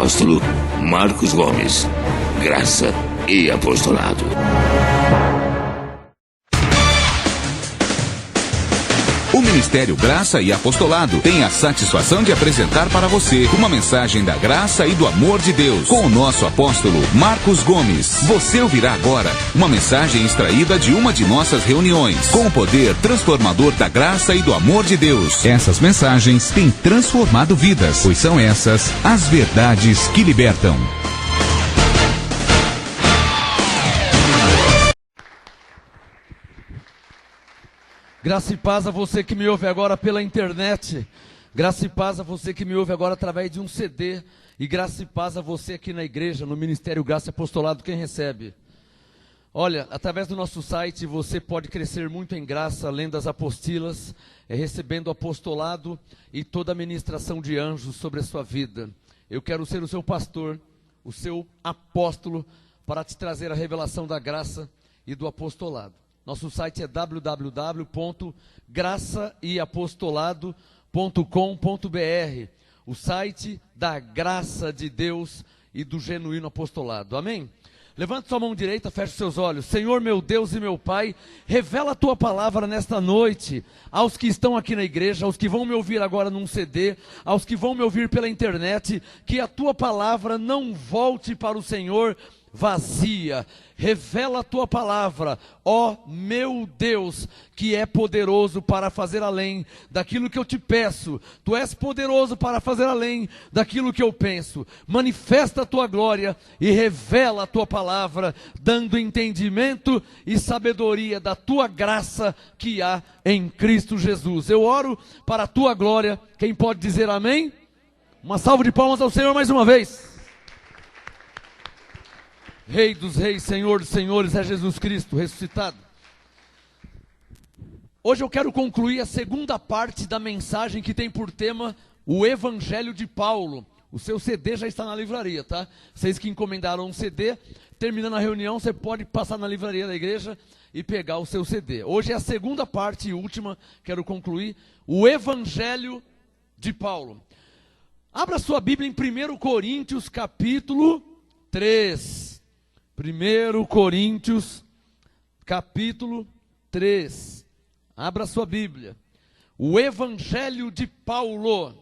apóstolo Marcos Gomes. Graça e apostolado. O Ministério Graça e Apostolado tem a satisfação de apresentar para você uma mensagem da graça e do amor de Deus com o nosso apóstolo Marcos Gomes. Você ouvirá agora uma mensagem extraída de uma de nossas reuniões com o poder transformador da graça e do amor de Deus. Essas mensagens têm transformado vidas, pois são essas as verdades que libertam. Graça e paz a você que me ouve agora pela internet. Graça e paz a você que me ouve agora através de um CD. E graça e paz a você aqui na igreja, no Ministério Graça e Apostolado, quem recebe. Olha, através do nosso site você pode crescer muito em graça, lendo as apostilas, recebendo o apostolado e toda a ministração de anjos sobre a sua vida. Eu quero ser o seu pastor, o seu apóstolo, para te trazer a revelação da graça e do apostolado. Nosso site é www.graçaeapostolado.com.br, o site da graça de Deus e do genuíno apostolado. Amém? Levante sua mão direita, feche seus olhos. Senhor meu Deus e meu Pai, revela a tua palavra nesta noite aos que estão aqui na igreja, aos que vão me ouvir agora num CD, aos que vão me ouvir pela internet, que a tua palavra não volte para o Senhor vazia. Revela a tua palavra, ó meu Deus, que é poderoso para fazer além daquilo que eu te peço. Tu és poderoso para fazer além daquilo que eu penso. Manifesta a tua glória e revela a tua palavra, dando entendimento e sabedoria da tua graça que há em Cristo Jesus. Eu oro para a tua glória. Quem pode dizer amém? Uma salva de palmas ao Senhor mais uma vez. Rei dos reis, Senhor dos senhores, é Jesus Cristo ressuscitado. Hoje eu quero concluir a segunda parte da mensagem que tem por tema o Evangelho de Paulo. O seu CD já está na livraria, tá? Vocês que encomendaram um CD, terminando a reunião, você pode passar na livraria da igreja e pegar o seu CD. Hoje é a segunda parte e última, quero concluir, o Evangelho de Paulo. Abra sua Bíblia em 1 Coríntios capítulo 3. 1 Coríntios, capítulo 3. Abra sua Bíblia. O Evangelho de Paulo.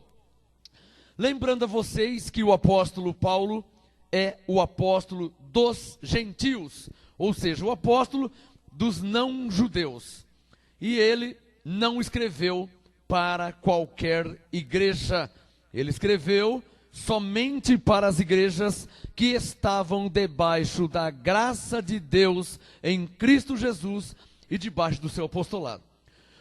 Lembrando a vocês que o apóstolo Paulo é o apóstolo dos gentios, ou seja, o apóstolo dos não-judeus. E ele não escreveu para qualquer igreja. Ele escreveu somente para as igrejas que estavam debaixo da graça de Deus em Cristo Jesus e debaixo do seu apostolado.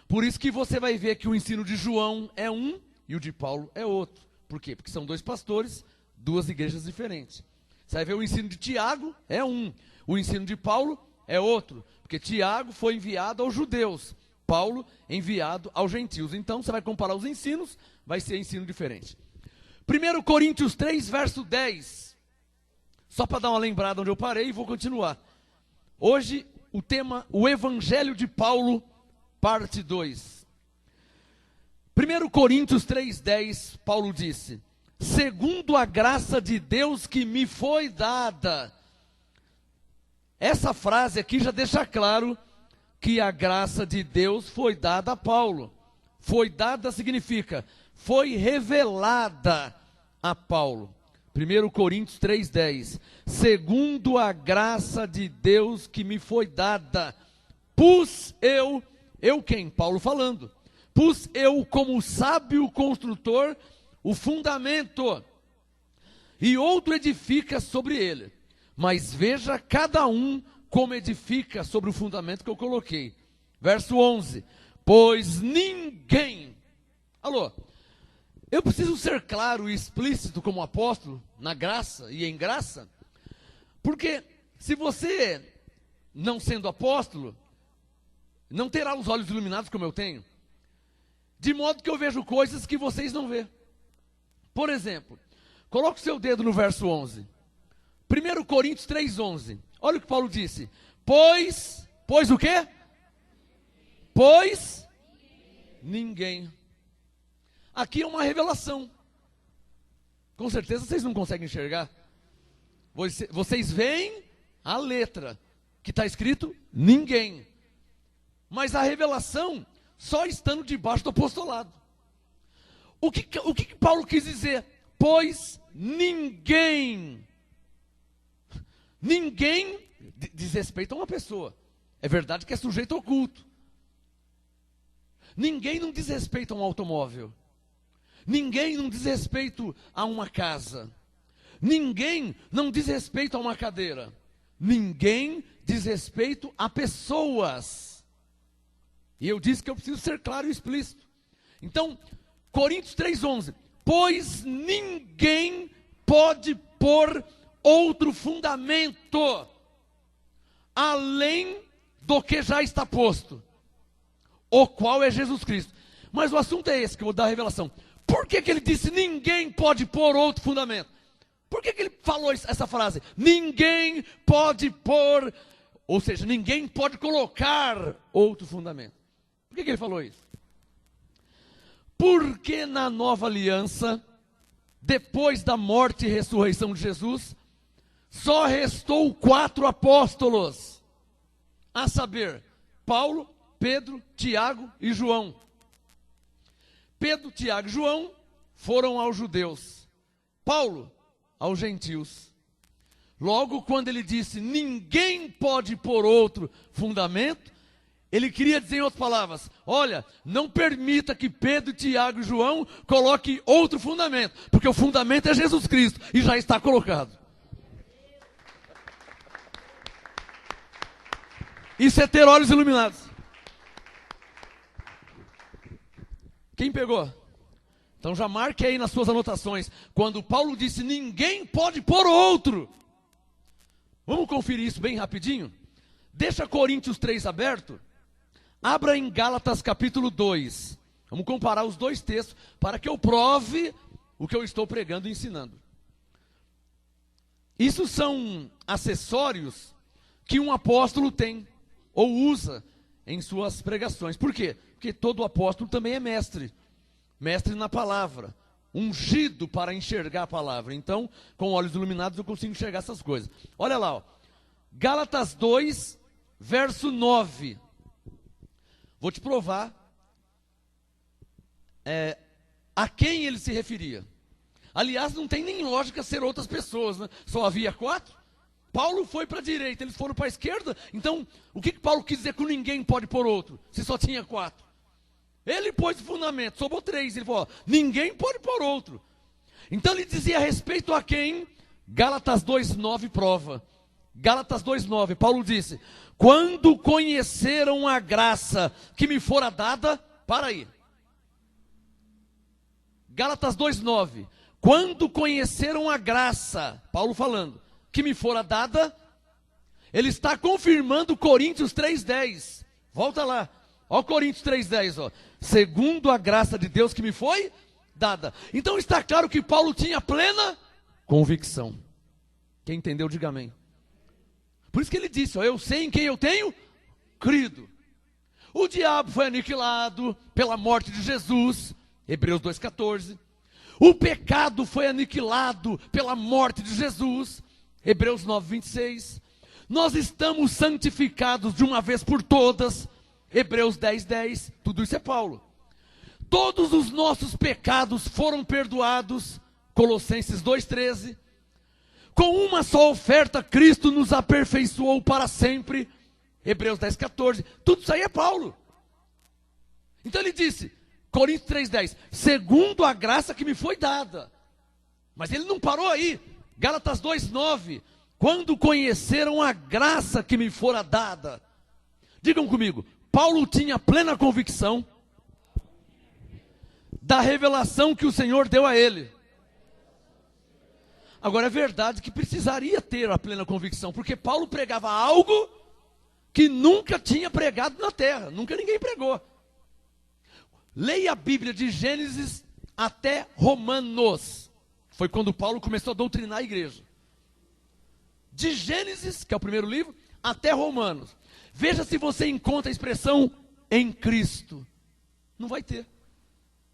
Por isso que você vai ver que o ensino de João é um e o de Paulo é outro. Por quê? Porque são dois pastores, duas igrejas diferentes. Você vai ver o ensino de Tiago é um, o ensino de Paulo é outro. Porque Tiago foi enviado aos judeus, Paulo enviado aos gentios. Então você vai comparar os ensinos, vai ser ensino diferente. 1 Coríntios 3, verso 10. Só para dar uma lembrada onde eu parei e vou continuar. Hoje, o tema, o Evangelho de Paulo, parte 2. 1 Coríntios 3, 10, Paulo disse: segundo a graça de Deus que me foi dada. Essa frase aqui já deixa claro que a graça de Deus foi dada a Paulo. Foi dada significa, foi revelada a Paulo. 1 Coríntios 3,10. Segundo a graça de Deus que me foi dada, pus eu quem? Paulo falando. Pus eu como sábio construtor o fundamento, e outro edifica sobre ele. Mas veja cada um como edifica sobre o fundamento que eu coloquei. Verso 11. Pois ninguém... Alô? Eu preciso ser claro e explícito como apóstolo, na graça e em graça, porque se você, não sendo apóstolo, não terá os olhos iluminados como eu tenho, de modo que eu vejo coisas que vocês não vê. Por exemplo, coloque o seu dedo no verso 11, 1 Coríntios 3,11, olha o que Paulo disse, pois o quê? Pois ninguém. Aqui é uma revelação. Com certeza vocês não conseguem enxergar. Vocês veem a letra, que está escrito ninguém. Mas a revelação só estando debaixo do apostolado. O que Paulo quis dizer? Pois ninguém diz respeito a uma pessoa. É verdade que é sujeito oculto. Ninguém não diz respeito a um automóvel. Ninguém não diz respeito a uma casa. Ninguém não diz respeito a uma cadeira. Ninguém diz respeito a pessoas. E eu disse que eu preciso ser claro e explícito. Então, Coríntios 3:11. Pois ninguém pode pôr outro fundamento além do que já está posto, o qual é Jesus Cristo. Mas o assunto é esse que eu vou dar a revelação. Por que ele disse ninguém pode pôr outro fundamento? Por que ele falou essa frase? Ninguém pode pôr, ou seja, ninguém pode colocar outro fundamento. Por que ele falou isso? Porque na nova aliança, depois da morte e ressurreição de Jesus, só restou 4 apóstolos, a saber, Paulo, Pedro, Tiago e João. Pedro, Tiago e João foram aos judeus, Paulo aos gentios. Logo, quando ele disse, ninguém pode pôr outro fundamento, ele queria dizer em outras palavras, olha, não permita que Pedro, Tiago e João coloquem outro fundamento, porque o fundamento é Jesus Cristo, e já está colocado. Isso é ter olhos iluminados. Quem pegou? Então já marque aí nas suas anotações. Quando Paulo disse, ninguém pode pôr outro. Vamos conferir isso bem rapidinho? Deixa Coríntios 3 aberto. Abra em Gálatas capítulo 2. Vamos comparar os dois textos para que eu prove o que eu estou pregando e ensinando. Isso são acessórios que um apóstolo tem ou usa em suas pregações. Por quê? Porque todo apóstolo também é mestre. Mestre na palavra. Ungido para enxergar a palavra. Então, com olhos iluminados eu consigo enxergar essas coisas. Olha lá, ó. Gálatas 2, verso 9. Vou te provar a quem ele se referia. Aliás, não tem nem lógica ser outras pessoas, né? Só havia 4. Paulo foi para a direita, eles foram para a esquerda. Então, o que Paulo quis dizer com ninguém pode pôr outro, se só tinha 4? Ele pôs o fundamento, sobrou 3. Ele falou, ninguém pode pôr outro. Então ele dizia a respeito a quem? Gálatas 2:9 prova. Gálatas 2:9, Paulo disse, quando conheceram a graça que me fora dada, para aí. Gálatas 2:9, quando conheceram a graça, Paulo falando, que me fora dada, ele está confirmando Coríntios 3:10. Volta lá, ó Coríntios 3:10, ó. Segundo a graça de Deus que me foi dada. Então está claro que Paulo tinha plena convicção. Quem entendeu, diga amém. Por isso que ele disse, ó, eu sei em quem eu tenho crido. O diabo foi aniquilado pela morte de Jesus, Hebreus 2:14. O pecado foi aniquilado pela morte de Jesus, Hebreus 9:26. Nós estamos santificados de uma vez por todas, Hebreus 10:10. Tudo isso é Paulo. Todos os nossos pecados foram perdoados, Colossenses 2:13. Com uma só oferta, Cristo nos aperfeiçoou para sempre, Hebreus 10:14. Tudo isso aí é Paulo. Então ele disse, Coríntios 3:10, segundo a graça que me foi dada. Mas ele não parou aí. Gálatas 2:9, quando conheceram a graça que me fora dada. Digam comigo, Paulo tinha plena convicção da revelação que o Senhor deu a ele. Agora é verdade que precisaria ter a plena convicção, porque Paulo pregava algo que nunca tinha pregado na terra, nunca ninguém pregou. Leia a Bíblia de Gênesis até Romanos. Foi quando Paulo começou a doutrinar a igreja. De Gênesis, que é o primeiro livro, até Romanos. Veja se você encontra a expressão em Cristo. Não vai ter.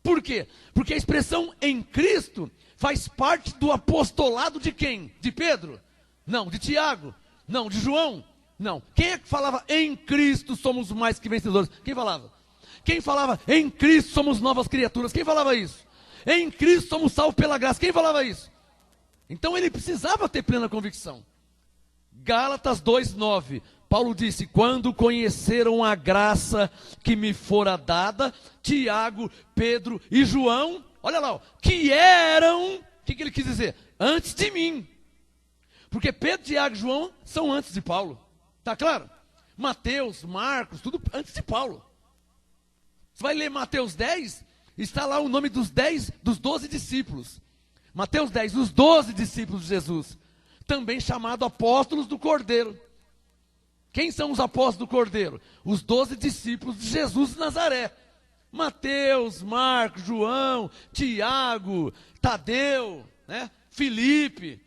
Por quê? Porque a expressão em Cristo Faz parte do apostolado de quem? De Pedro? Não. De Tiago? Não. De João? Não. Quem é que falava em Cristo somos mais que vencedores? Quem falava? Quem falava em Cristo somos novas criaturas? Quem falava isso? Em Cristo somos salvos pela graça? Quem falava isso? Então ele precisava ter plena convicção. Gálatas 2:9, Paulo disse: quando conheceram a graça que me fora dada, Tiago, Pedro e João, olha lá, ó, que eram, o que ele quis dizer? Antes de mim. Porque Pedro, Tiago e João são antes de Paulo. Está claro? Mateus, Marcos, tudo antes de Paulo. Você vai ler Mateus 10, está lá o nome dos 12 discípulos. Mateus 10, os 12 discípulos de Jesus, também chamado apóstolos do Cordeiro. Quem são os apóstolos do Cordeiro? Os 12 discípulos de Jesus de Nazaré. Mateus, Marcos, João, Tiago, Tadeu, né? Filipe.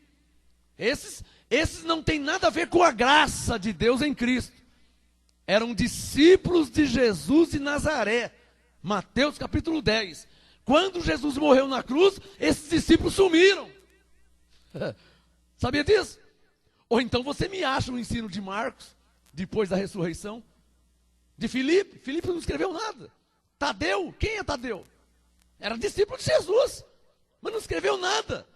Esses não têm nada a ver com a graça de Deus em Cristo. Eram discípulos de Jesus de Nazaré. Mateus capítulo 10. Quando Jesus morreu na cruz, esses discípulos sumiram. Sabia disso? Ou então você me acha o ensino de Marcos, depois da ressurreição. De Filipe. Filipe não escreveu nada. Tadeu, quem é Tadeu? Era discípulo de Jesus, mas não escreveu nada.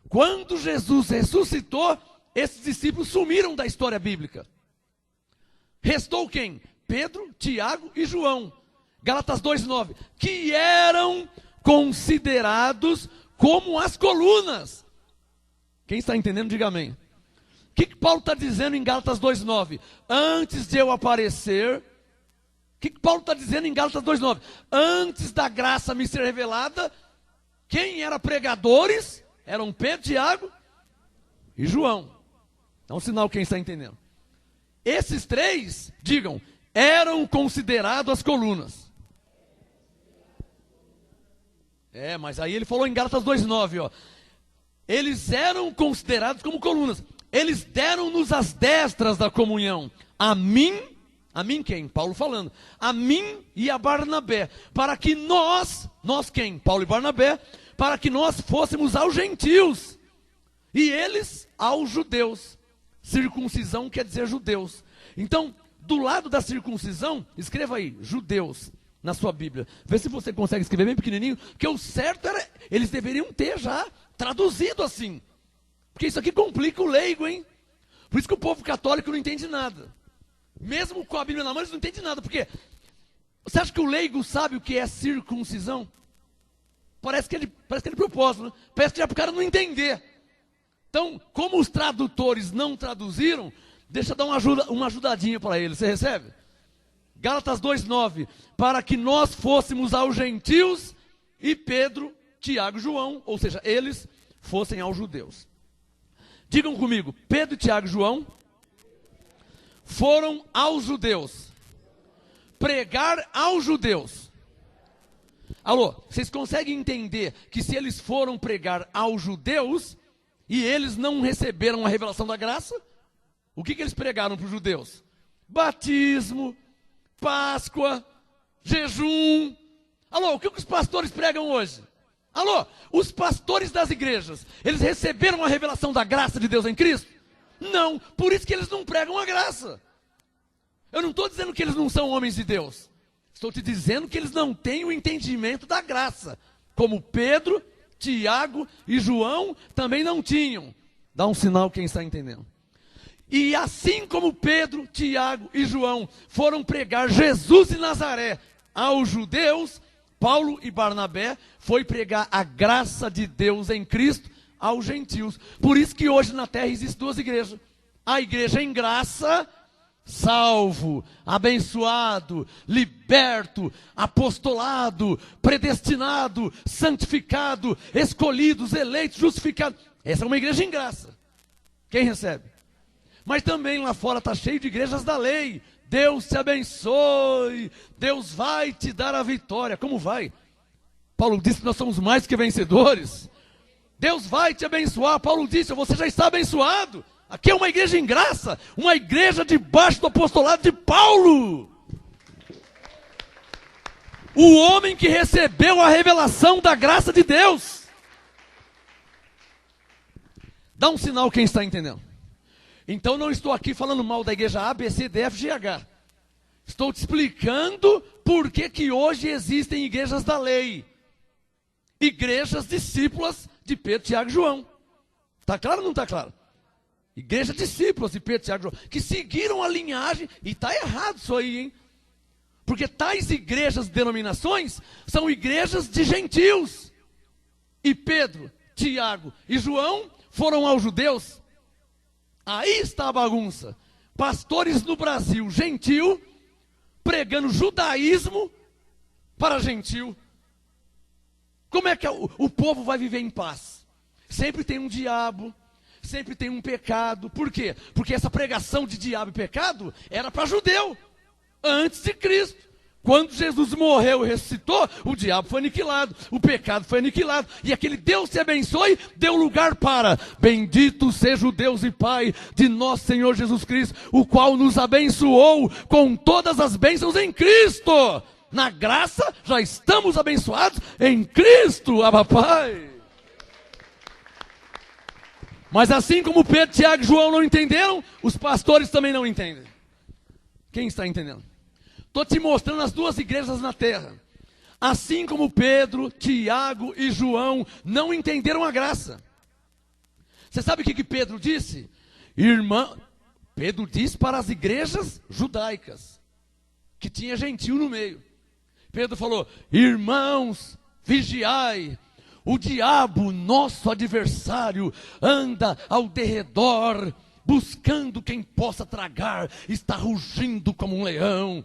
Quando Jesus ressuscitou, esses discípulos sumiram da história bíblica. Restou quem? Pedro, Tiago e João. Gálatas 2:9, que eram considerados como as colunas. Quem está entendendo, diga amém. O que Paulo está dizendo em Gálatas 2:9? Antes de eu aparecer, o que Paulo está dizendo em Gálatas 2:9? Antes da graça me ser revelada, quem era pregadores? Eram Pedro, Tiago e João. Dá um sinal quem está entendendo. Esses três, digam, eram considerados as colunas. Mas aí ele falou em Gálatas 2:9, ó. Eles eram considerados como colunas. Eles deram-nos as destras da comunhão. A mim quem? Paulo falando. A mim e a Barnabé. Para que nós quem? Paulo e Barnabé. Para que nós fôssemos aos gentios. E eles aos judeus. Circuncisão quer dizer judeus. Então, do lado da circuncisão, escreva aí, judeus, na sua Bíblia. Vê se você consegue escrever bem pequenininho, porque o certo era, eles deveriam ter já traduzido assim. Porque isso aqui complica o leigo, hein? Por isso que o povo católico não entende nada. Mesmo com a Bíblia na mão, eles não entendem nada. Porque você acha que o leigo sabe o que é circuncisão? Parece que é de propósito, né? Parece que é para o cara não entender. Então, como os tradutores não traduziram, deixa eu dar uma ajudadinha para eles. Você recebe? Gálatas 2:9. Para que nós fôssemos aos gentios e Pedro, Tiago e João, ou seja, eles fossem aos judeus. Digam comigo, Pedro, Tiago e João foram aos judeus. Pregar aos judeus. Alô, vocês conseguem entender que se eles foram pregar aos judeus e eles não receberam a revelação da graça, o que eles pregaram para os judeus? Batismo, Páscoa, jejum. Alô, o que os pastores pregam hoje? Alô, os pastores das igrejas, eles receberam a revelação da graça de Deus em Cristo? Não, por isso que eles não pregam a graça. Eu não estou dizendo que eles não são homens de Deus. Estou te dizendo que eles não têm o entendimento da graça. Como Pedro, Tiago e João também não tinham. Dá um sinal quem está entendendo. E assim como Pedro, Tiago e João foram pregar Jesus de Nazaré aos judeus, Paulo e Barnabé foi pregar a graça de Deus em Cristo aos gentios. Por isso que hoje na terra existem duas igrejas. A igreja em graça, salvo, abençoado, liberto, apostolado, predestinado, santificado, escolhidos, eleitos, justificados. Essa é uma igreja em graça. Quem recebe? Mas também lá fora está cheio de igrejas da lei. Deus te abençoe, Deus vai te dar a vitória. Como vai? Paulo disse que nós somos mais que vencedores. Deus vai te abençoar. Paulo disse, você já está abençoado. Aqui é uma igreja em graça, uma igreja debaixo do apostolado de Paulo. O homem que recebeu a revelação da graça de Deus. Dá um sinal quem está entendendo. Então não estou aqui falando mal da igreja A, B, C, D, F, G, H. Estou te explicando por que hoje existem igrejas da lei. Igrejas discípulas de Pedro, Tiago e João. Está claro ou não está claro? Igreja discípulas de Pedro, Tiago e João, que seguiram a linhagem, e está errado isso aí, hein? Porque tais igrejas, denominações, são igrejas de gentios. E Pedro, Tiago e João foram aos judeus. Aí está a bagunça. Pastores no Brasil, gentil, pregando judaísmo para gentil. Como é que o povo vai viver em paz? Sempre tem um diabo, sempre tem um pecado. Por quê? Porque essa pregação de diabo e pecado era para judeu, antes de Cristo. Quando Jesus morreu e ressuscitou, o diabo foi aniquilado, o pecado foi aniquilado, e aquele Deus te abençoe, deu lugar para: bendito seja o Deus e Pai de nosso Senhor Jesus Cristo, o qual nos abençoou com todas as bênçãos em Cristo. Na graça já estamos abençoados em Cristo, Abba Pai. Mas assim como Pedro, Tiago e João não entenderam, os pastores também não entendem. Quem está entendendo? Estou te mostrando as duas igrejas na terra. Assim como Pedro, Tiago e João não entenderam a graça. Você sabe o que Pedro disse? Pedro disse para as igrejas judaicas, que tinha gentil no meio. Pedro falou: irmãos, vigiai. O diabo, nosso adversário, anda ao derredor, buscando quem possa tragar, está rugindo como um leão.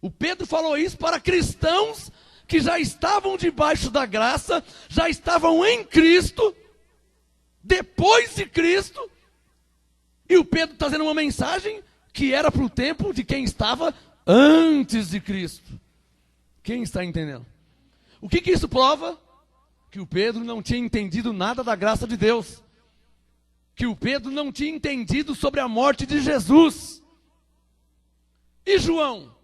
O Pedro falou isso para cristãos que já estavam debaixo da graça, já estavam em Cristo, depois de Cristo. E o Pedro está trazendo uma mensagem que era para o tempo de quem estava antes de Cristo. Quem está entendendo? O que isso prova? Que o Pedro não tinha entendido nada da graça de Deus. Que o Pedro não tinha entendido sobre a morte de Jesus. E João?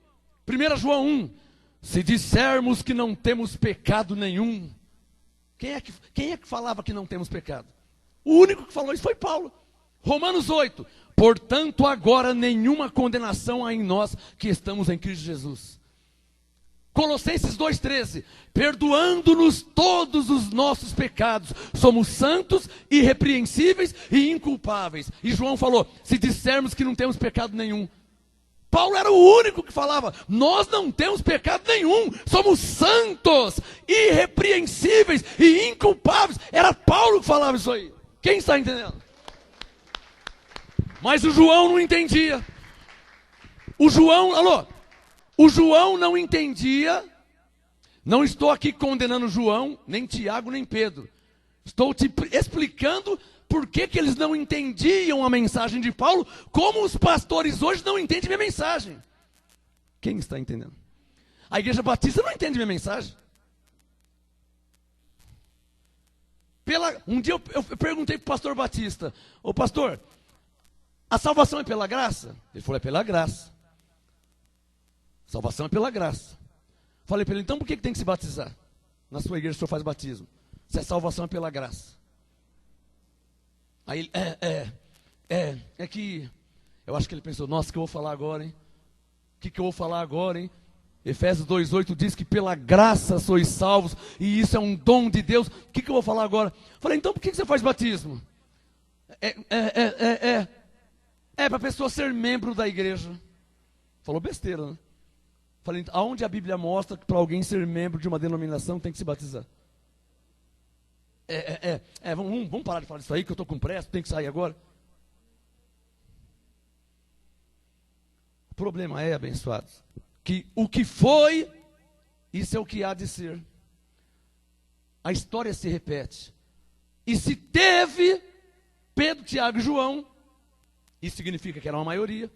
1 João 1, se dissermos que não temos pecado nenhum. Quem é que falava que não temos pecado? O único que falou isso foi Paulo. Romanos 8, portanto agora nenhuma condenação há em nós que estamos em Cristo Jesus. Colossenses 2,13, perdoando-nos todos os nossos pecados, somos santos, irrepreensíveis e inculpáveis. E João falou, se dissermos que não temos pecado nenhum. Paulo era o único que falava, nós não temos pecado nenhum, somos santos, irrepreensíveis e inculpáveis. Era Paulo que falava isso aí. Quem está entendendo? Mas o João não entendia. O João não entendia. Não estou aqui condenando João, nem Tiago, nem Pedro. Estou te explicando por que eles não entendiam a mensagem de Paulo, como os pastores hoje não entendem minha mensagem. Quem está entendendo? A igreja batista não entende minha mensagem. Um dia eu perguntei para o pastor Batista, ô pastor, a salvação é pela graça? Ele falou, é pela graça. Salvação é pela graça. Falei para ele, então por que tem que se batizar? Na sua igreja o senhor faz batismo. Se a salvação é pela graça. Aí ele, é que, eu acho que ele pensou, nossa, o que eu vou falar agora, hein? O que eu vou falar agora, hein? Efésios 2,8 diz que pela graça sois salvos, e isso é um dom de Deus. O que eu vou falar agora? Falei, então por que você faz batismo? É para a pessoa ser membro da igreja. Falou besteira, né? Falei, aonde a Bíblia mostra que para alguém ser membro de uma denominação tem que se batizar? Vamos parar de falar disso aí, que eu estou com pressa, tenho que sair agora. O problema é, abençoados, que o que foi, isso é o que há de ser. A história se repete. E se teve Pedro, Tiago e João, isso significa que era uma maioria,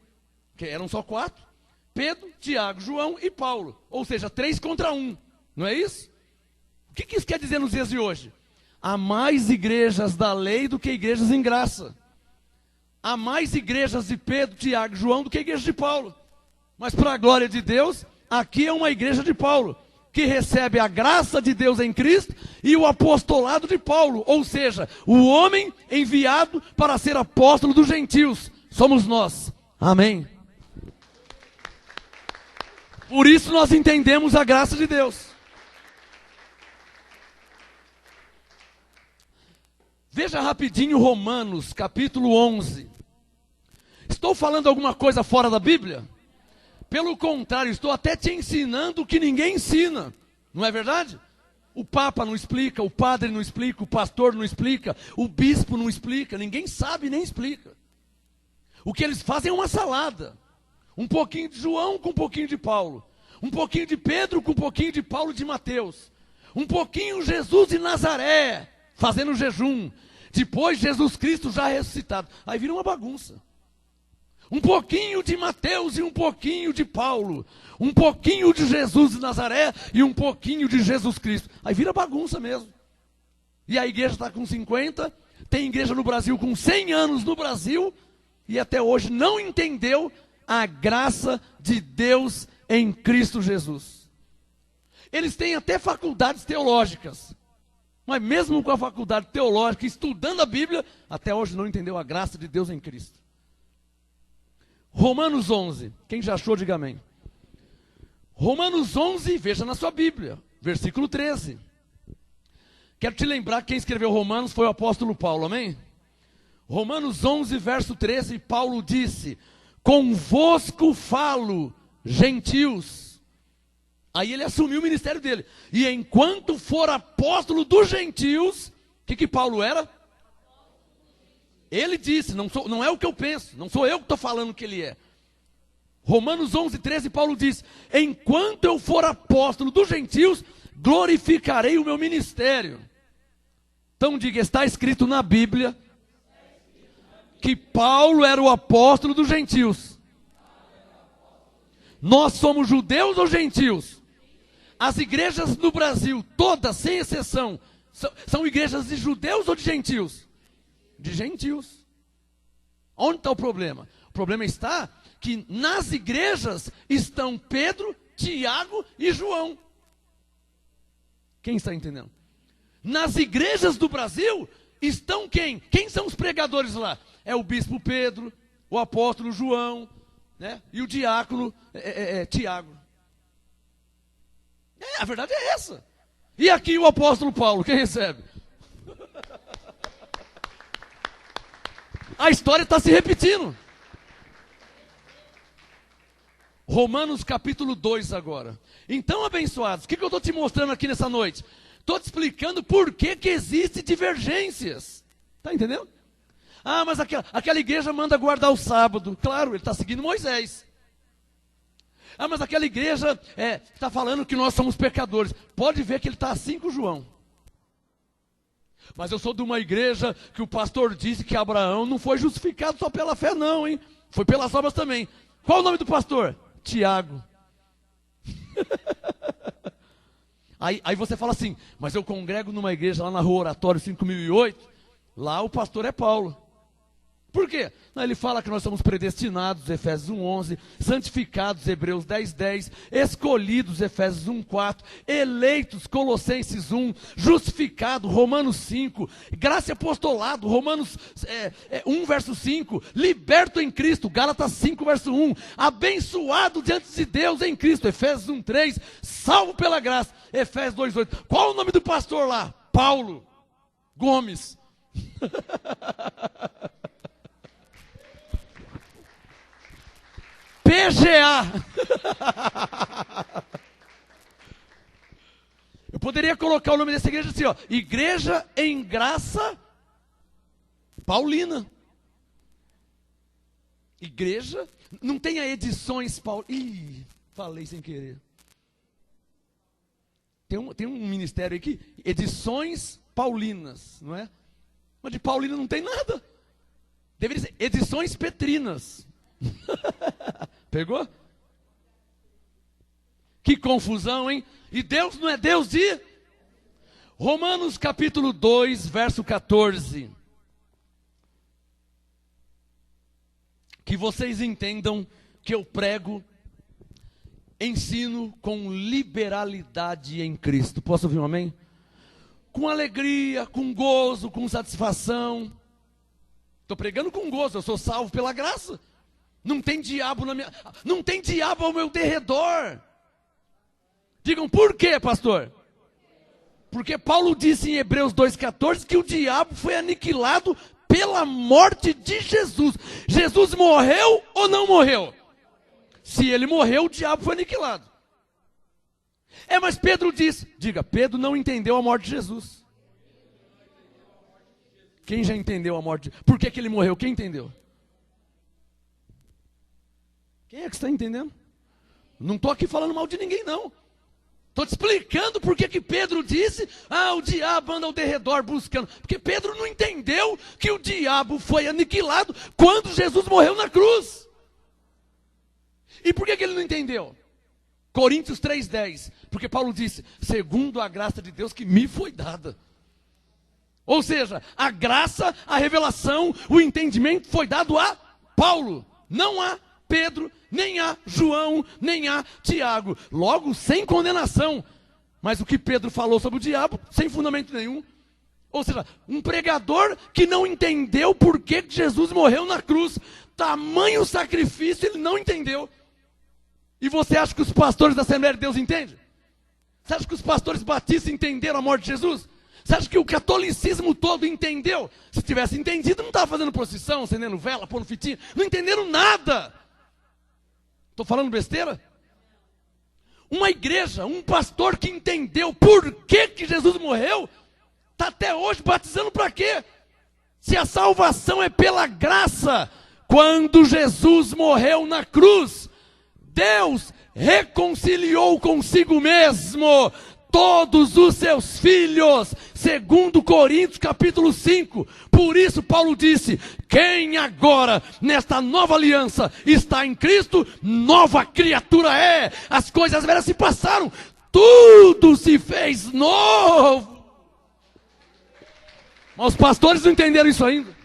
que eram só 4, Pedro, Tiago, João e Paulo. Ou seja, 3 contra 1, não é isso? O que isso quer dizer nos dias de hoje? Há mais igrejas da lei do que igrejas em graça. Há mais igrejas de Pedro, Tiago e João do que igrejas de Paulo. Mas para a glória de Deus, aqui é uma igreja de Paulo. que recebe a graça de Deus em Cristo e o apostolado de Paulo, ou seja, o homem enviado para ser apóstolo dos gentios. Somos nós. Amém. Por isso nós entendemos a graça de Deus. Veja rapidinho Romanos, capítulo 11. Estou falando alguma coisa fora da Bíblia? Pelo contrário, estou até te ensinando o que ninguém ensina. Não é verdade? O Papa não explica, o padre não explica, o pastor não explica, o bispo não explica, ninguém sabe nem explica. O que eles fazem é uma salada. Um pouquinho de João com um pouquinho de Paulo. Um pouquinho de Pedro com um pouquinho de Paulo e de Mateus. Um pouquinho Jesus de Nazaré, fazendo jejum. Depois Jesus Cristo já ressuscitado. Aí vira uma bagunça. Um pouquinho de Mateus e um pouquinho de Paulo. Um pouquinho de Jesus de Nazaré e um pouquinho de Jesus Cristo. Aí vira bagunça mesmo. E a igreja está com 50. Tem igreja no Brasil com 100 anos no Brasil. E até hoje não entendeu a graça de Deus em Cristo Jesus. Eles têm até faculdades teológicas. Mas mesmo com a faculdade teológica, estudando a Bíblia, até hoje não entendeu a graça de Deus em Cristo. Romanos 11. Quem já achou, diga amém. Romanos 11, veja na sua Bíblia, versículo 13. Quero te lembrar que quem escreveu Romanos foi o apóstolo Paulo, amém? Romanos 11, verso 13, Paulo disse: convosco falo, gentios. Aí ele assumiu o ministério dele. E enquanto for apóstolo dos gentios, o que Paulo era? Ele disse, não é o que eu penso, não sou eu que estou falando que ele é. Romanos 11, 13, Paulo diz: enquanto eu for apóstolo dos gentios, glorificarei o meu ministério. Então diga, está escrito na Bíblia que Paulo era o apóstolo dos gentios. Nós somos judeus ou gentios? As igrejas no Brasil, todas, sem exceção, são igrejas de judeus ou de gentios? De gentios. Onde está o problema? O problema está que nas igrejas estão Pedro, Tiago e João. Quem está entendendo? Nas igrejas do Brasil estão quem? Quem são os pregadores lá? É o bispo Pedro, o apóstolo João, né? E o diácono Tiago. A verdade é essa. E aqui o apóstolo Paulo, quem recebe? A história está se repetindo. Romanos capítulo 2 agora. Então, abençoados, o que eu estou te mostrando aqui nessa noite? Estou te explicando por que existem divergências. Está entendendo? Ah, mas aquela igreja manda guardar o sábado. Claro, ele está seguindo Moisés. Ah, mas aquela igreja está falando que nós somos pecadores. Pode ver que ele está assim com o João. Mas eu sou de uma igreja que o pastor disse que Abraão não foi justificado só pela fé não, hein? Foi pelas obras também. Qual o nome do pastor? Tiago. Aí você fala assim, mas eu congrego numa igreja lá na rua Oratório 5008, lá o pastor é Paulo. Por quê? Ele fala que nós somos predestinados, Efésios 1:11, santificados, Hebreus 10:10, escolhidos, Efésios 1:4, eleitos, Colossenses 1, justificado, Romanos 5, graça e apostolado, Romanos 1, verso 5, liberto em Cristo, Gálatas 5, verso 1, abençoado diante de Deus em Cristo, Efésios 1:3, salvo pela graça, Efésios 2:8. Qual o nome do pastor lá? Paulo Gomes. PGA. Eu poderia colocar o nome dessa igreja assim, ó, Igreja em Graça Paulina. Igreja, não tem a edições Paulinas. Falei sem querer. Tem um ministério aqui, edições Paulinas, não é? Mas de Paulina não tem nada. Deveria ser edições Petrinas. Pegou? Que confusão, hein? E Deus não é Deus de... Romanos capítulo 2, verso 14. Que vocês entendam que eu prego ensino com liberalidade em Cristo. Posso ouvir um amém? Com alegria, com gozo, com satisfação. Estou pregando com gozo, eu sou salvo pela graça. Não tem diabo não tem diabo ao meu derredor. Digam, por quê, pastor? Porque Paulo disse em Hebreus 2,14 que o diabo foi aniquilado pela morte de Jesus. Jesus morreu ou não morreu? Se ele morreu, o diabo foi aniquilado. Mas Pedro disse, diga, Pedro não entendeu a morte de Jesus. Quem já entendeu a morte? Por que ele morreu? Quem entendeu? Quem é que está entendendo? Não estou aqui falando mal de ninguém, não. Estou te explicando por que Pedro disse, o diabo anda ao derredor buscando. Porque Pedro não entendeu que o diabo foi aniquilado quando Jesus morreu na cruz. E por que ele não entendeu? Coríntios 3,10. Porque Paulo disse, segundo a graça de Deus que me foi dada. Ou seja, a graça, a revelação, o entendimento foi dado a Paulo. Não a Pedro, nem a João, nem a Tiago. Logo, sem condenação. Mas o que Pedro falou sobre o diabo, sem fundamento nenhum. Ou seja, um pregador que não entendeu por que Jesus morreu na cruz. Tamanho sacrifício, ele não entendeu. E você acha que os pastores da Assembleia de Deus entendem? Você acha que os pastores batistas entenderam a morte de Jesus? Você acha que o catolicismo todo entendeu? Se tivesse entendido, não estava fazendo procissão, acendendo vela, pondo fitinha. Não entenderam nada. Estou falando besteira? Uma igreja, um pastor que entendeu por que Jesus morreu, está até hoje batizando para quê? Se a salvação é pela graça, quando Jesus morreu na cruz, Deus reconciliou consigo mesmo todos os seus filhos, segundo Coríntios capítulo 5. Por isso Paulo disse, quem agora nesta nova aliança está em Cristo, nova criatura é. As coisas velhas se passaram, tudo se fez novo. Mas os pastores não entenderam isso ainda.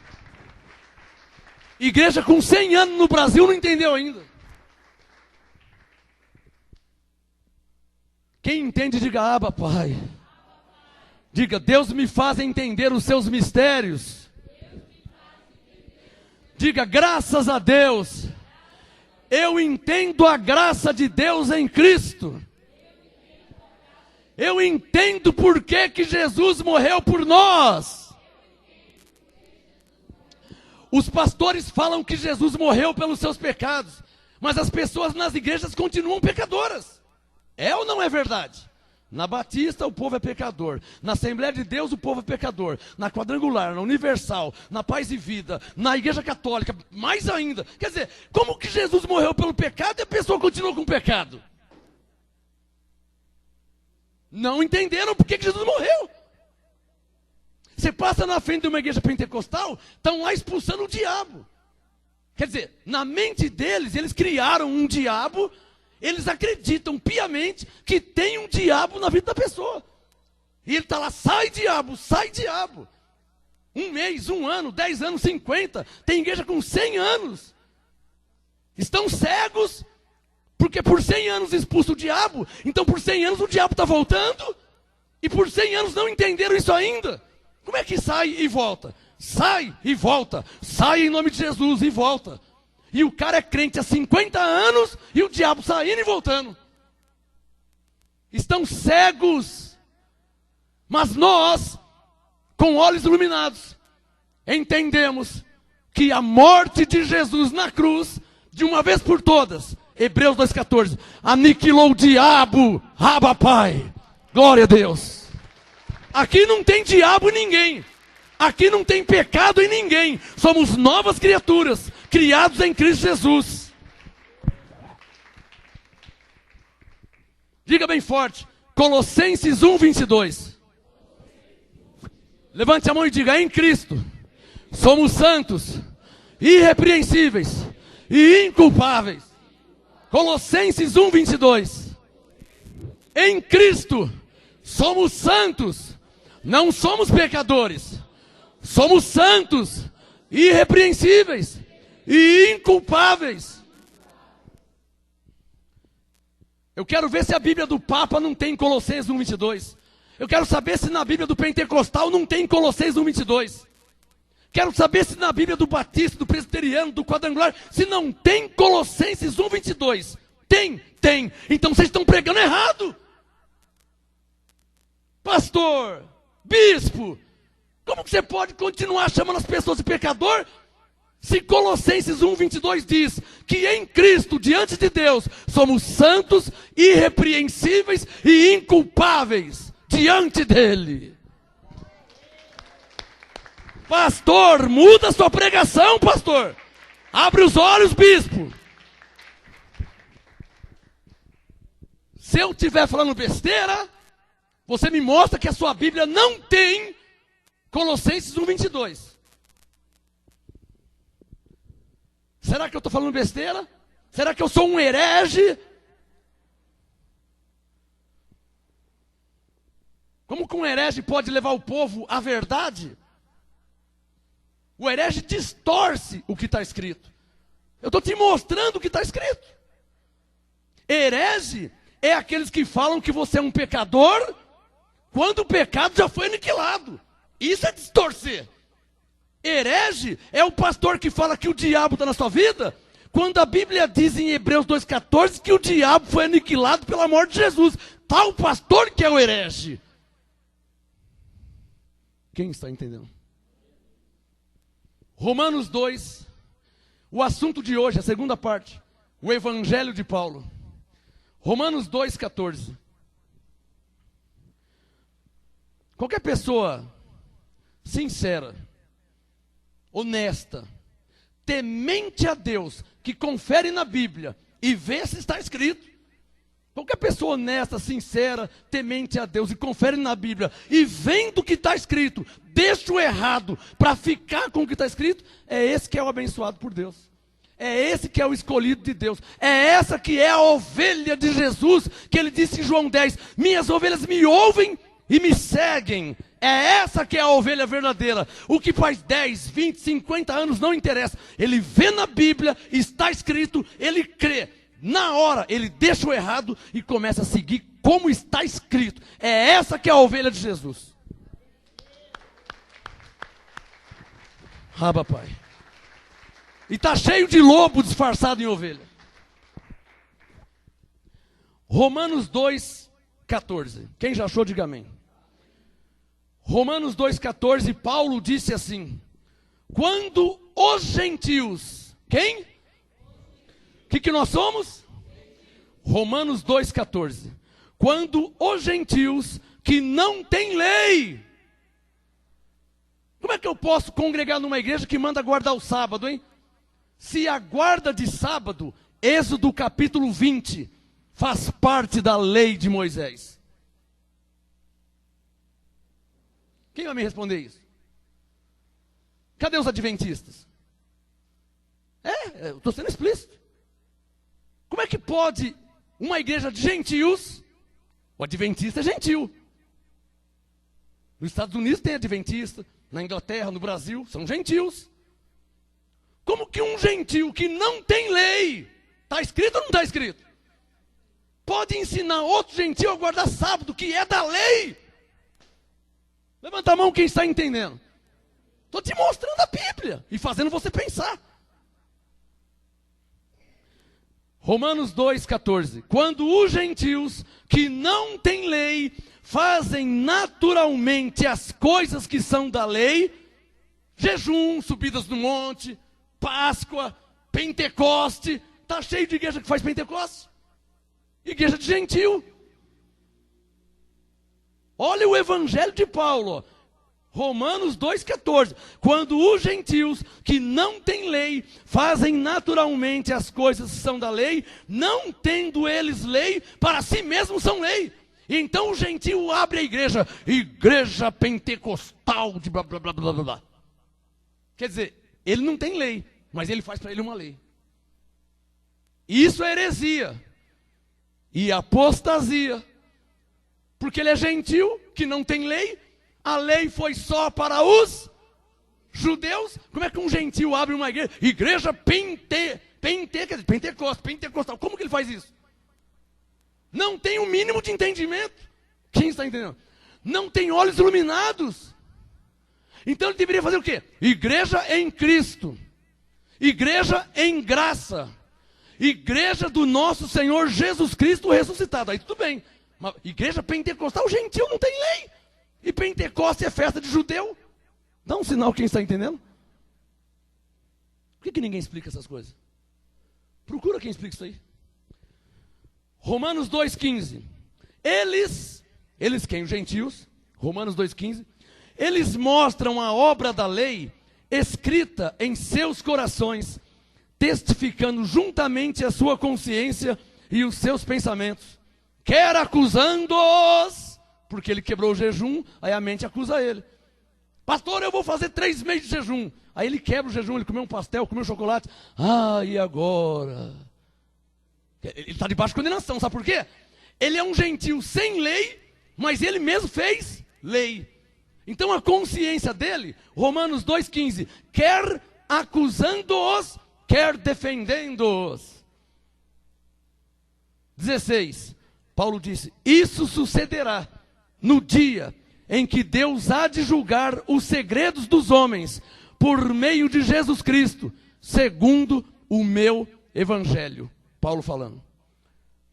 Igreja com 100 anos no Brasil não entendeu ainda. Quem entende, diga, Abba, Pai. Diga, Deus me faz entender os seus mistérios. Diga, graças a Deus, eu entendo a graça de Deus em Cristo. Eu entendo por que Jesus morreu por nós. Os pastores falam que Jesus morreu pelos seus pecados, mas as pessoas nas igrejas continuam pecadoras. É ou não é verdade? Na Batista o povo é pecador, na Assembleia de Deus o povo é pecador, na Quadrangular, na Universal, na Paz e Vida, na Igreja Católica, mais ainda. Quer dizer, como que Jesus morreu pelo pecado e a pessoa continua com o pecado? Não entenderam por que Jesus morreu. Você passa na frente de uma igreja pentecostal, estão lá expulsando o diabo. Quer dizer, na mente deles, eles criaram um diabo. Eles acreditam piamente que tem um diabo na vida da pessoa. E ele está lá, sai diabo, sai diabo. 1 mês, 1 ano, 10 anos, 50. Tem igreja com 100 anos. Estão cegos, porque por 100 anos expulsa o diabo. Então por 100 anos o diabo está voltando. E por 100 anos não entenderam isso ainda. Como é que sai e volta? Sai e volta. Sai em nome de Jesus e volta. E o cara é crente há 50 anos e o diabo saindo e voltando. Estão cegos. Mas nós, com olhos iluminados, entendemos que a morte de Jesus na cruz, de uma vez por todas, Hebreus 2,14, aniquilou o diabo, Abba Pai. Glória a Deus. Aqui não tem diabo em ninguém. Aqui não tem pecado em ninguém. Somos novas criaturas, criados em Cristo Jesus. Diga bem forte, Colossenses 1:22. Levante a mão e diga, em Cristo somos santos, irrepreensíveis e inculpáveis. Colossenses 1:22. Em Cristo somos santos, não somos pecadores. Somos santos, irrepreensíveis e inculpáveis. Eu quero ver se a Bíblia do Papa não tem Colossenses 1:22. Eu quero saber se na Bíblia do Pentecostal não tem Colossenses 1:22. Quero saber se na Bíblia do Batista, do Presbiteriano, do Quadrangular, se não tem Colossenses 1:22. Tem, tem. Então vocês estão pregando errado. Pastor, bispo, como que você pode continuar chamando as pessoas de pecador? Se Colossenses 1:22 diz que em Cristo, diante de Deus, somos santos, irrepreensíveis e inculpáveis diante dele. Pastor, muda a sua pregação, pastor. Abre os olhos, bispo. Se eu estiver falando besteira, você me mostra que a sua Bíblia não tem Colossenses 1:22. Será que eu estou falando besteira? Será que eu sou um herege? Como que um herege pode levar o povo à verdade? O herege distorce o que está escrito. Eu estou te mostrando o que está escrito. Herege é aqueles que falam que você é um pecador quando o pecado já foi aniquilado. Isso é distorcer. Herege é o pastor que fala que o diabo está na sua vida, quando a Bíblia diz em Hebreus 2,14 que o diabo foi aniquilado pela morte de Jesus. Tal pastor que é o herege. Quem está entendendo? Romanos 2, o assunto de hoje, a segunda parte, o Evangelho de Paulo. Romanos 2,14. Qualquer pessoa sincera, honesta, temente a Deus, que confere na Bíblia e vê se está escrito. Qualquer pessoa honesta, sincera, temente a Deus e confere na Bíblia e vendo o que está escrito, deixa o errado para ficar com o que está escrito, é esse que é o abençoado por Deus. É esse que é o escolhido de Deus. É essa que é a ovelha de Jesus, que ele disse em João 10, minhas ovelhas me ouvem e me seguem. É essa que é a ovelha verdadeira. O que faz 10, 20, 50 anos não interessa. Ele vê na Bíblia, está escrito, ele crê. Na hora, ele deixa o errado e começa a seguir como está escrito. É essa que é a ovelha de Jesus. Papai. E está cheio de lobo disfarçado em ovelha. Romanos 2,14. Quem já achou, diga amém. Romanos 2,14, Paulo disse assim: quando os gentios, quem? O que nós somos? Romanos 2,14. Quando os gentios que não têm lei. Como é que eu posso congregar numa igreja que manda guardar o sábado, hein? Se a guarda de sábado, Êxodo capítulo 20, faz parte da lei de Moisés. Quem vai me responder isso? Cadê os adventistas? Eu estou sendo explícito. Como é que pode uma igreja de gentios, o adventista é gentil. Nos Estados Unidos tem adventista, na Inglaterra, no Brasil, são gentios. Como que um gentil que não tem lei, está escrito ou não está escrito, pode ensinar outro gentil a guardar sábado, que é da lei? Levanta a mão quem está entendendo. Estou te mostrando a Bíblia e fazendo você pensar. Romanos 2,14. Quando os gentios que não têm lei fazem naturalmente as coisas que são da lei, jejum, subidas no monte, Páscoa, Pentecoste, está cheio de igreja que faz Pentecoste, igreja de gentil. Olha o Evangelho de Paulo, ó. Romanos 2,14. Quando os gentios que não têm lei fazem naturalmente as coisas que são da lei, não tendo eles lei, para si mesmos são lei. Então o gentio abre a igreja, igreja pentecostal de blá blá blá blá blá. Quer dizer, ele não tem lei, mas ele faz para ele uma lei. Isso é heresia e apostasia. Porque ele é gentil, que não tem lei. A lei foi só para os judeus. Como é que um gentil abre uma igreja? Igreja pentecostal. Como que ele faz isso? não tem o mínimo de entendimento. Quem está entendendo? Não tem olhos iluminados. Então ele deveria fazer o quê? Igreja em Cristo. Igreja em graça. Igreja do nosso Senhor Jesus Cristo ressuscitado. Aí tudo bem. Mas igreja pentecostal, gentil não tem lei. E Pentecoste é festa de judeu. Dá um sinal quem está entendendo. Por que ninguém explica essas coisas? Procura quem explica isso aí. Romanos 2,15. Eles quem? Os gentios. Romanos 2,15. Eles mostram a obra da lei escrita em seus corações, testificando juntamente a sua consciência e os seus pensamentos, quer acusando-os, porque ele quebrou o jejum, aí a mente acusa ele. Pastor, eu vou fazer 3 meses de jejum. Aí ele quebra o jejum, ele comeu um pastel, comeu um chocolate. E agora? Ele está debaixo de condenação, sabe por quê? Ele é um gentio sem lei, mas ele mesmo fez lei. Então a consciência dele, Romanos 2,15, quer acusando-os, quer defendendo-os. 16, Paulo disse, isso sucederá no dia em que Deus há de julgar os segredos dos homens, por meio de Jesus Cristo, segundo o meu evangelho. Paulo falando.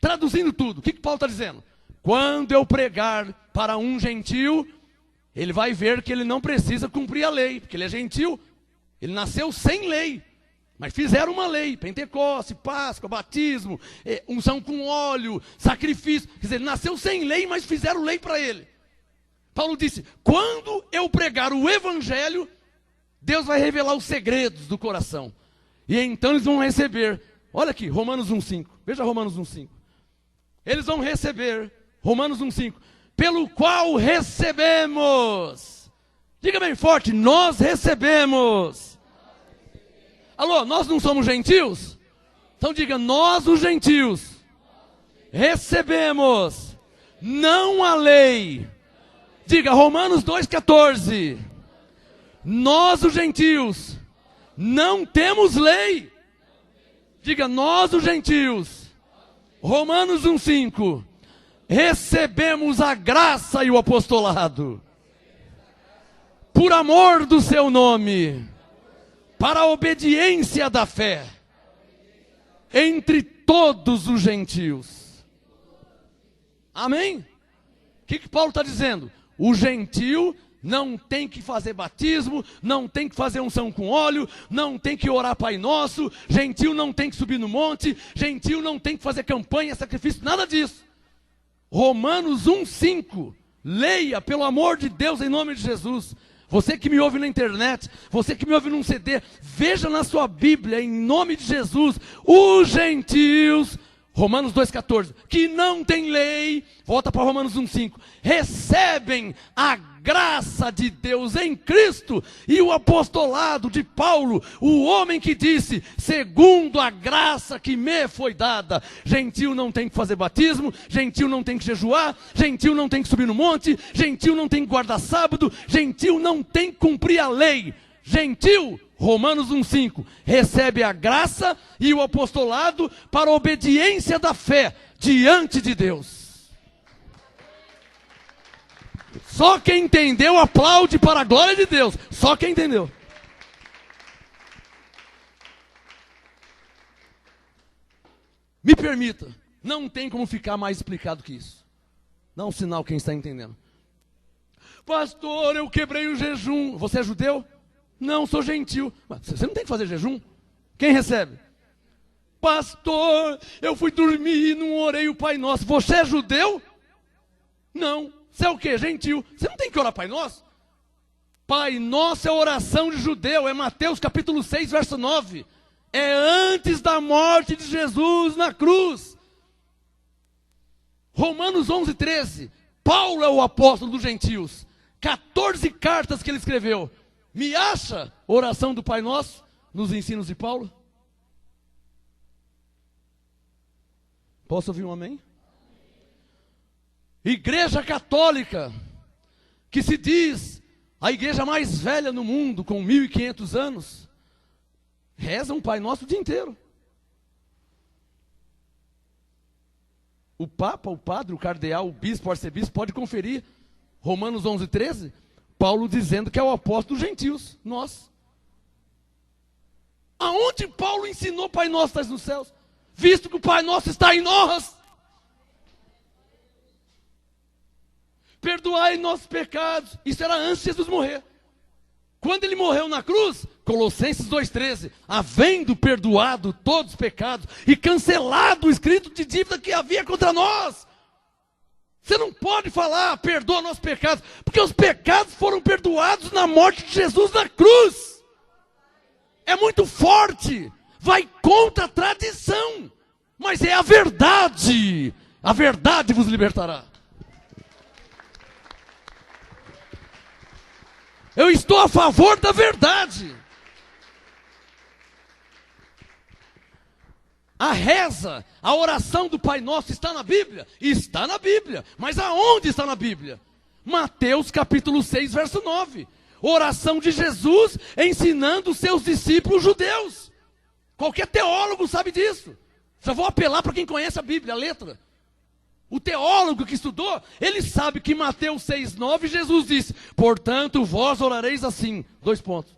Traduzindo tudo, o que Paulo está dizendo? Quando eu pregar para um gentio, ele vai ver que ele não precisa cumprir a lei, porque ele é gentil, ele nasceu sem lei, mas fizeram uma lei, Pentecoste, Páscoa, batismo, unção com óleo, sacrifício, quer dizer, ele nasceu sem lei, mas fizeram lei para ele. Paulo disse, quando eu pregar o evangelho, Deus vai revelar os segredos do coração, e então eles vão receber, olha aqui, Romanos 1,5, veja Romanos 1,5, eles vão receber, Romanos 1,5, pelo qual recebemos, diga bem forte, nós recebemos. Alô, nós não somos gentios? Então diga, nós os gentios recebemos, não a lei. Diga, Romanos 2,14, nós os gentios não temos lei. Diga, nós os gentios, Romanos 1,5, recebemos a graça e o apostolado, por amor do seu nome, para a obediência da fé, entre todos os gentios. Amém? O que Paulo está dizendo? O gentio não tem que fazer batismo, não tem que fazer unção com óleo, não tem que orar Pai Nosso, gentio não tem que subir no monte, gentio não tem que fazer campanha, sacrifício, nada disso. Romanos 1,5, leia, pelo amor de Deus, em nome de Jesus. Você que me ouve na internet, você que me ouve num CD, veja na sua Bíblia, em nome de Jesus, os gentios, Romanos 2,14, que não tem lei, volta para Romanos 1,5, recebem a graça de Deus em Cristo e o apostolado de Paulo, o homem que disse, segundo a graça que me foi dada. Gentio não tem que fazer batismo, gentio não tem que jejuar, gentio não tem que subir no monte, gentio não tem que guardar sábado, gentio não tem que cumprir a lei. Gentio, Romanos 1,5, recebe a graça e o apostolado para a obediência da fé diante de Deus. Só quem entendeu aplaude para a glória de Deus. Só quem entendeu. Me permita, não tem como ficar mais explicado que isso. Dá um sinal quem está entendendo. Pastor, eu quebrei o jejum. Você é judeu? Não, sou gentil. Mas você não tem que fazer jejum? Quem recebe? Pastor, eu fui dormir e não orei o Pai Nosso. Você é judeu? Não. Você é o quê? Gentil. Você não tem que orar Pai Nosso? Pai Nosso é oração de judeu. É Mateus capítulo 6, verso 9. É antes da morte de Jesus na cruz. Romanos 11, 13. Paulo é o apóstolo dos gentios. 14 cartas que ele escreveu. Me acha oração do Pai Nosso nos ensinos de Paulo? Posso ouvir um amém? Igreja católica, que se diz a igreja mais velha no mundo, com 1.500 anos, reza um Pai Nosso o dia inteiro. o Papa, o padre, o cardeal, o bispo, o arcebispo, pode conferir. Romanos 11:13, Paulo dizendo que é o apóstolo dos gentios, nós. Aonde Paulo ensinou Pai Nosso que estás nos céus? Visto que o Pai Nosso está em nós. Perdoai nossos pecados. Isso era antes de Jesus morrer. Quando ele morreu na cruz, Colossenses 2:13, havendo perdoado todos os pecados e cancelado o escrito de dívida que havia contra nós. Você não pode falar, perdoa nossos pecados, porque os pecados foram perdoados na morte de Jesus na cruz. É muito forte, vai contra a tradição, mas é a verdade vos libertará. Eu estou a favor da verdade. A reza, a oração do Pai Nosso está na Bíblia? Está na Bíblia. Mas aonde está na Bíblia? Mateus capítulo 6, verso 9. Oração de Jesus ensinando os seus discípulos judeus. Qualquer teólogo sabe disso. Só vou apelar para quem conhece a Bíblia, a letra. O teólogo que estudou, ele sabe que Mateus 6:9, Jesus disse, portanto, vós orareis assim, 2 pontos.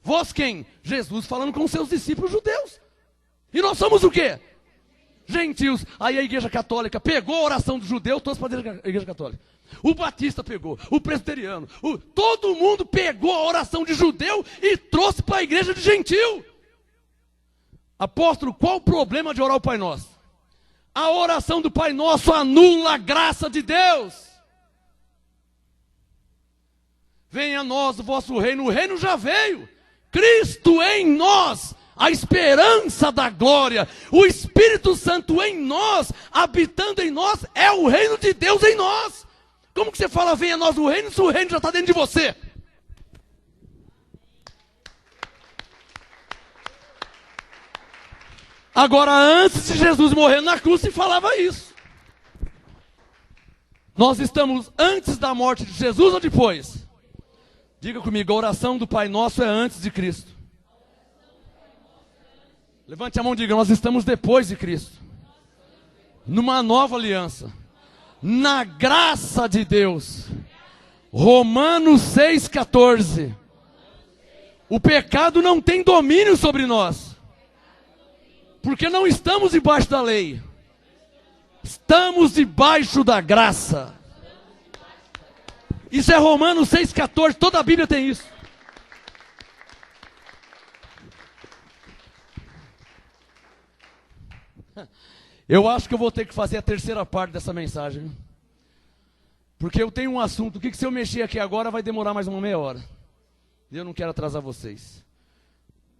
Vós quem? Jesus falando com os seus discípulos judeus. E nós somos o quê? Gentios. Aí a igreja católica pegou a oração dos judeus, todos para a igreja católica. O batista pegou, o presbiteriano, todo mundo pegou a oração de judeu e trouxe para a igreja de gentil. Apóstolo, qual o problema de orar o Pai Nosso? A oração do Pai Nosso anula a graça de Deus. Venha a nós o vosso reino, o reino já veio. Cristo em nós, a esperança da glória. O Espírito Santo em nós, habitando em nós, é o reino de Deus em nós. Como que você fala, venha a nós o reino, se o reino já está dentro de você? Agora, antes de Jesus morrer na cruz, se falava isso. Nós estamos antes da morte de Jesus ou depois? Diga comigo, a oração do Pai Nosso é antes de Cristo. Levante a mão e diga, nós estamos depois de Cristo. Numa nova aliança. Na graça de Deus. Romanos 6,14. O pecado não tem domínio sobre nós. Porque não estamos debaixo da lei. Estamos debaixo da graça. Isso é Romanos 6,14. Toda a Bíblia tem isso. Eu acho que eu vou ter que fazer a terceira parte dessa mensagem. Porque eu tenho um assunto que se eu mexer aqui agora vai demorar mais uma meia hora. E eu não quero atrasar vocês.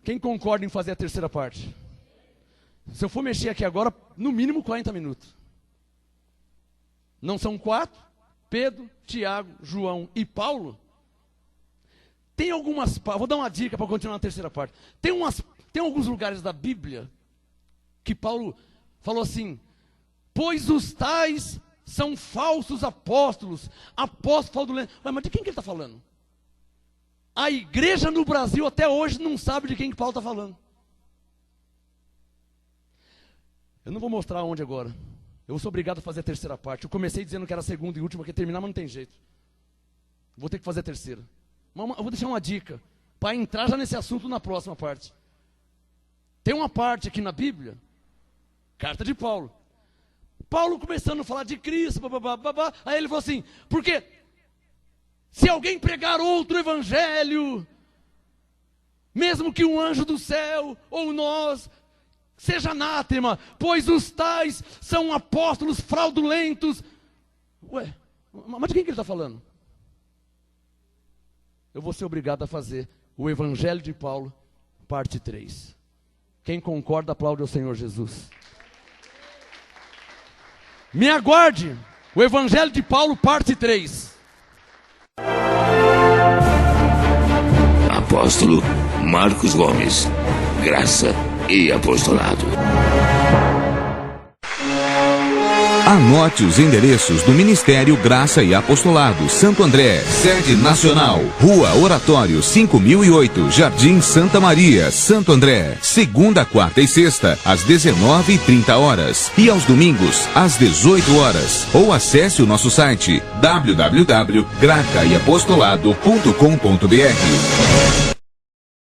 Quem concorda em fazer a terceira parte? Se eu for mexer aqui agora, no mínimo 40 minutos. Não são 4? Pedro, Tiago, João e Paulo? Tem algumas... Vou dar uma dica para continuar na terceira parte. Tem alguns lugares da Bíblia que Paulo falou assim, pois os tais são falsos apóstolos. Apóstolo fraudulento. Mas de quem que ele está falando? A igreja no Brasil até hoje não sabe de quem que Paulo está falando. Eu não vou mostrar onde agora. Eu sou obrigado a fazer a terceira parte. Eu comecei dizendo que era a segunda e última, que ia terminar, mas não tem jeito. Vou ter que fazer a terceira. Eu vou deixar uma dica, para entrar já nesse assunto na próxima parte. Tem uma parte aqui na Bíblia, carta de Paulo. Paulo começando a falar de Cristo, aí ele falou assim, porque se alguém pregar outro evangelho, mesmo que um anjo do céu, ou nós... seja anátema, pois os tais são apóstolos fraudulentos. Ué, mas de quem que ele está falando? Eu vou ser obrigado a fazer o Evangelho de Paulo, parte 3. Quem concorda, aplaude ao Senhor Jesus. Me aguarde, o Evangelho de Paulo, parte 3. Apóstolo Marcos Gomes, graça e apostolado. Anote os endereços do Ministério Graça e Apostolado Santo André, sede nacional, Rua Oratório 5008, Jardim Santa Maria, Santo André. Segunda, quarta e sexta, às 19h30 e aos domingos, às 18 horas. Ou acesse o nosso site www.gracaiapostolado.com.br.